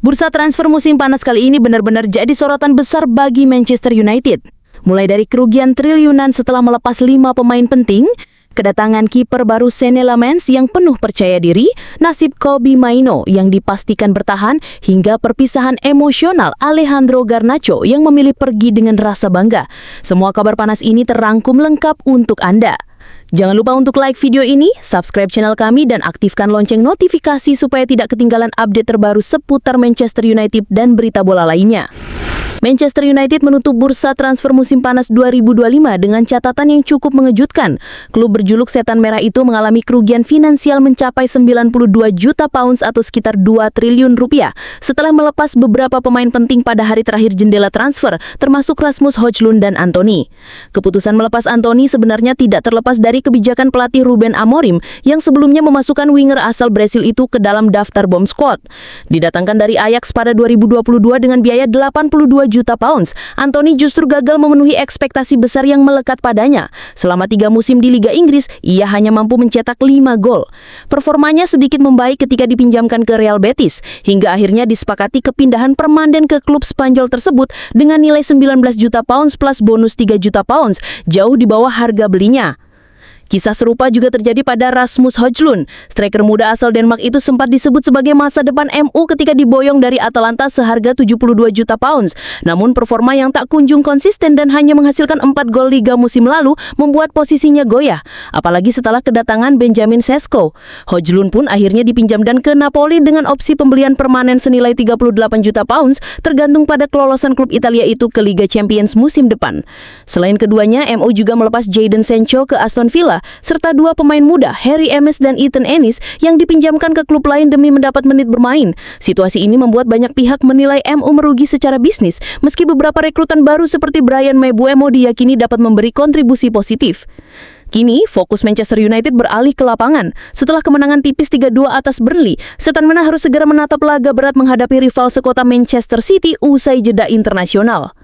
Bursa transfer musim panas kali ini benar-benar jadi sorotan besar bagi Manchester United. Mulai dari kerugian triliunan setelah melepas 5 pemain penting, kedatangan kiper baru Senne Lammens yang penuh percaya diri, nasib Kobbie Mainoo yang dipastikan bertahan, hingga perpisahan emosional Alejandro Garnacho yang memilih pergi dengan rasa bangga. Semua kabar panas ini terangkum lengkap untuk Anda. Jangan lupa untuk like video ini, subscribe channel kami, dan aktifkan lonceng notifikasi supaya tidak ketinggalan update terbaru seputar Manchester United dan berita bola lainnya. Manchester United menutup bursa transfer musim panas 2025 dengan catatan yang cukup mengejutkan. Klub berjuluk Setan Merah itu mengalami kerugian finansial mencapai 92 juta pounds atau sekitar 2 triliun rupiah setelah melepas beberapa pemain penting pada hari terakhir jendela transfer, termasuk Rasmus Højlund dan Antony. Keputusan melepas Antony sebenarnya tidak terlepas dari kebijakan pelatih Ruben Amorim yang sebelumnya memasukkan winger asal Brasil itu ke dalam daftar bomb squad. Didatangkan dari Ajax pada 2022 dengan biaya 82 juta pounds, Antony justru gagal memenuhi ekspektasi besar yang melekat padanya. Selama 3 musim di Liga Inggris, ia hanya mampu mencetak 5 gol. Performanya sedikit membaik ketika dipinjamkan ke Real Betis, hingga akhirnya disepakati kepindahan permanen ke klub Spanyol tersebut dengan nilai 19 juta pounds plus bonus 3 juta pounds, jauh di bawah harga belinya. Kisah serupa juga terjadi pada Rasmus Højlund. Striker muda asal Denmark itu sempat disebut sebagai masa depan MU ketika diboyong dari Atalanta seharga 72 juta pounds. Namun performa yang tak kunjung konsisten dan hanya menghasilkan 4 gol Liga musim lalu membuat posisinya goyah. Apalagi setelah kedatangan Benjamin Sesko. Højlund pun akhirnya dipinjamkan ke Napoli dengan opsi pembelian permanen senilai 38 juta pounds tergantung pada kelolosan klub Italia itu ke Liga Champions musim depan. Selain keduanya, MU juga melepas Jadon Sancho ke Aston Villa serta 2 pemain muda, Harry Emes dan Ethan Ennis, yang dipinjamkan ke klub lain demi mendapat menit bermain. Situasi ini membuat banyak pihak menilai MU merugi secara bisnis, meski beberapa rekrutan baru seperti Bryan Mbeumo diyakini dapat memberi kontribusi positif. Kini, fokus Manchester United beralih ke lapangan. Setelah kemenangan tipis 3-2 atas Burnley, Setan Merah harus segera menatap laga berat menghadapi rival sekota Manchester City usai jeda internasional.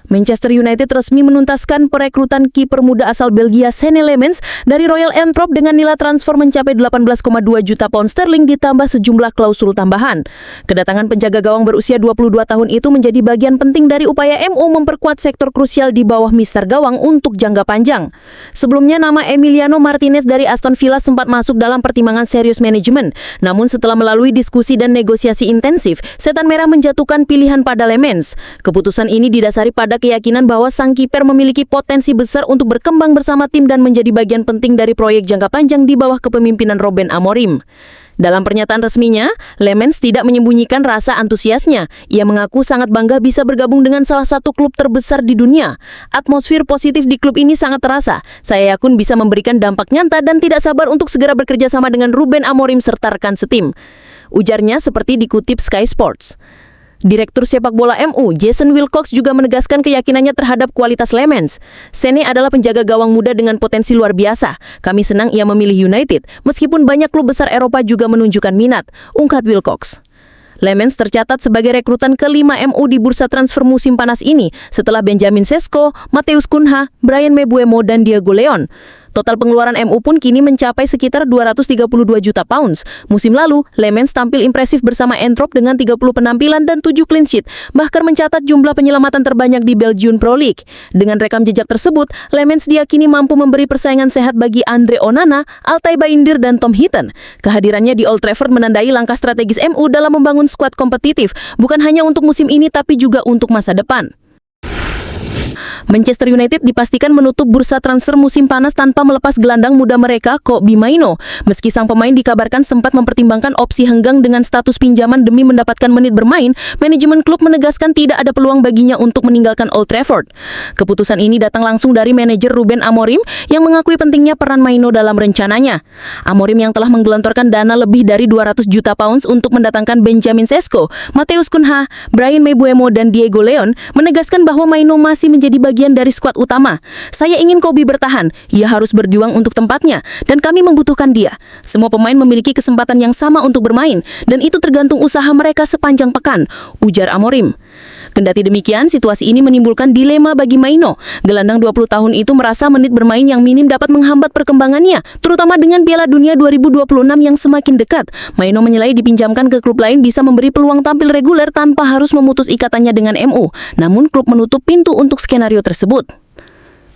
Manchester United resmi menuntaskan perekrutan kiper muda asal Belgia Senne Lammens dari Royal Antwerp dengan nilai transfer mencapai 18,2 juta pound sterling ditambah sejumlah klausul tambahan. Kedatangan penjaga gawang berusia 22 tahun itu menjadi bagian penting dari upaya MU memperkuat sektor krusial di bawah mister gawang untuk jangka panjang. Sebelumnya nama Emiliano Martinez dari Aston Villa sempat masuk dalam pertimbangan serius manajemen. Namun setelah melalui diskusi dan negosiasi intensif, Setan Merah menjatuhkan pilihan pada Lammens. Keputusan ini didasari pada keyakinan bahwa sang kiper memiliki potensi besar untuk berkembang bersama tim dan menjadi bagian penting dari proyek jangka panjang di bawah kepemimpinan Ruben Amorim. Dalam pernyataan resminya, Lammens tidak menyembunyikan rasa antusiasnya. Ia mengaku sangat bangga bisa bergabung dengan salah satu klub terbesar di dunia. Atmosfer positif di klub ini sangat terasa. Saya yakin bisa memberikan dampak nyata dan tidak sabar untuk segera bekerja sama dengan Ruben Amorim serta rekan setim. Ujarnya seperti dikutip Sky Sports. Direktur sepak bola MU, Jason Wilcox, juga menegaskan keyakinannya terhadap kualitas Lammens. Senne adalah penjaga gawang muda dengan potensi luar biasa. Kami senang ia memilih United, meskipun banyak klub besar Eropa juga menunjukkan minat, ungkap Wilcox. Lammens tercatat sebagai rekrutan kelima MU di bursa transfer musim panas ini setelah Benjamin Sesko, Matheus Cunha, Bryan Mbeumo dan Diego Leon. Total pengeluaran MU pun kini mencapai sekitar 232 juta pounds. Musim lalu, Lammens tampil impresif bersama Antwerp dengan 30 penampilan dan 7 clean sheet, bahkan mencatat jumlah penyelamatan terbanyak di Belgian Pro League. Dengan rekam jejak tersebut, Lammens diyakini mampu memberi persaingan sehat bagi Andre Onana, Altay Bayindir dan Tom Heaton. Kehadirannya di Old Trafford menandai langkah strategis MU dalam membangun skuad kompetitif, bukan hanya untuk musim ini tapi juga untuk masa depan. Manchester United dipastikan menutup bursa transfer musim panas tanpa melepas gelandang muda mereka, Kobbie Mainoo. Meski sang pemain dikabarkan sempat mempertimbangkan opsi henggang dengan status pinjaman demi mendapatkan menit bermain, manajemen klub menegaskan tidak ada peluang baginya untuk meninggalkan Old Trafford. Keputusan ini datang langsung dari manajer Ruben Amorim yang mengakui pentingnya peran Mainoo dalam rencananya. Amorim yang telah menggelontorkan dana lebih dari 200 juta pounds untuk mendatangkan Benjamin Sesko, Matheus Cunha, Bryan Mbeumo dan Diego Leon menegaskan bahwa Mainoo masih menjadi bagian dari skuad utama. Saya ingin Kobbie bertahan, ia harus berjuang untuk tempatnya, dan kami membutuhkan dia. Semua pemain memiliki kesempatan yang sama untuk bermain, dan itu tergantung usaha mereka sepanjang pekan, ujar Amorim. Kendati demikian, situasi ini menimbulkan dilema bagi Maino. Gelandang 20 tahun itu merasa menit bermain yang minim dapat menghambat perkembangannya, terutama dengan Piala Dunia 2026 yang semakin dekat. Maino menilai dipinjamkan ke klub lain bisa memberi peluang tampil reguler tanpa harus memutus ikatannya dengan MU. Namun klub menutup pintu untuk skenario tersebut.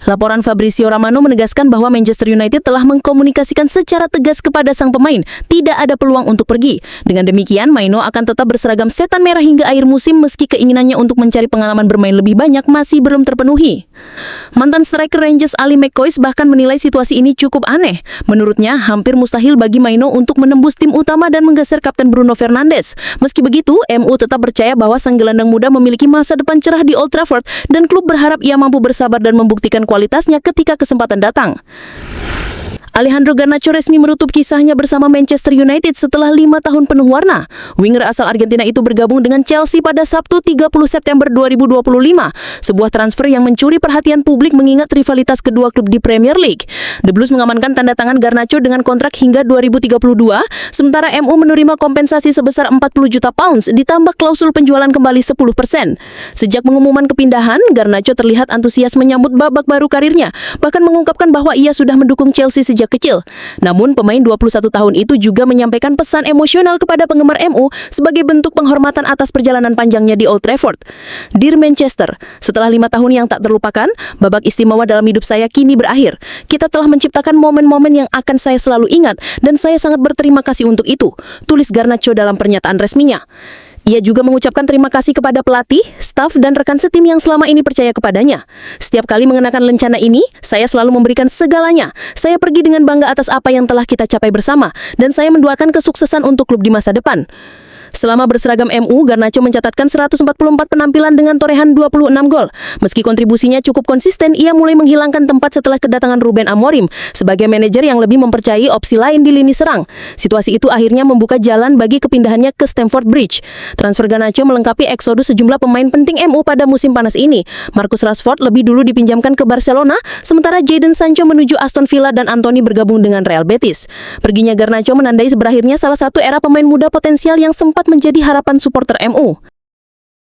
Laporan Fabrizio Romano menegaskan bahwa Manchester United telah mengkomunikasikan secara tegas kepada sang pemain, tidak ada peluang untuk pergi. Dengan demikian, Maino akan tetap berseragam setan merah hingga akhir musim meski keinginannya untuk mencari pengalaman bermain lebih banyak masih belum terpenuhi. Mantan striker Rangers Ali McCoist bahkan menilai situasi ini cukup aneh. Menurutnya, hampir mustahil bagi Maino untuk menembus tim utama dan menggeser Kapten Bruno Fernandes. Meski begitu, MU tetap percaya bahwa sang gelandang muda memiliki masa depan cerah di Old Trafford dan klub berharap ia mampu bersabar dan membuktikan kualitasnya ketika kesempatan datang. Alejandro Garnacho resmi menutup kisahnya bersama Manchester United setelah 5 tahun penuh warna. Winger asal Argentina itu bergabung dengan Chelsea pada Sabtu 30 September 2025. Sebuah transfer yang mencuri perhatian publik mengingat rivalitas kedua klub di Premier League. The Blues mengamankan tanda tangan Garnacho dengan kontrak hingga 2032, sementara MU menerima kompensasi sebesar 40 juta pounds ditambah klausul penjualan kembali 10%. Sejak pengumuman kepindahan, Garnacho terlihat antusias menyambut babak baru karirnya, bahkan mengungkapkan bahwa ia sudah mendukung Chelsea sejak kecil. Namun, pemain 21 tahun itu juga menyampaikan pesan emosional kepada penggemar MU sebagai bentuk penghormatan atas perjalanan panjangnya di Old Trafford. Dear Manchester, setelah 5 tahun yang tak terlupakan, babak istimewa dalam hidup saya kini berakhir. Kita telah menciptakan momen-momen yang akan saya selalu ingat dan saya sangat berterima kasih untuk itu, tulis Garnacho dalam pernyataan resminya. Ia juga mengucapkan terima kasih kepada pelatih, staf, dan rekan setim yang selama ini percaya kepadanya. Setiap kali mengenakan lencana ini, saya selalu memberikan segalanya. Saya pergi dengan bangga atas apa yang telah kita capai bersama, dan saya mendoakan kesuksesan untuk klub di masa depan. Selama berseragam MU, Garnacho mencatatkan 144 penampilan dengan torehan 26 gol. Meski kontribusinya cukup konsisten, ia mulai menghilangkan tempat setelah kedatangan Ruben Amorim sebagai manajer yang lebih mempercayai opsi lain di lini serang. Situasi itu akhirnya membuka jalan bagi kepindahannya ke Stamford Bridge. Transfer Garnacho melengkapi eksodus sejumlah pemain penting MU pada musim panas ini. Marcus Rashford lebih dulu dipinjamkan ke Barcelona, sementara Jadon Sancho menuju Aston Villa dan Anthony bergabung dengan Real Betis. Perginya Garnacho menandai berakhirnya salah satu era pemain muda potensial yang sempat menjadi harapan supporter MU.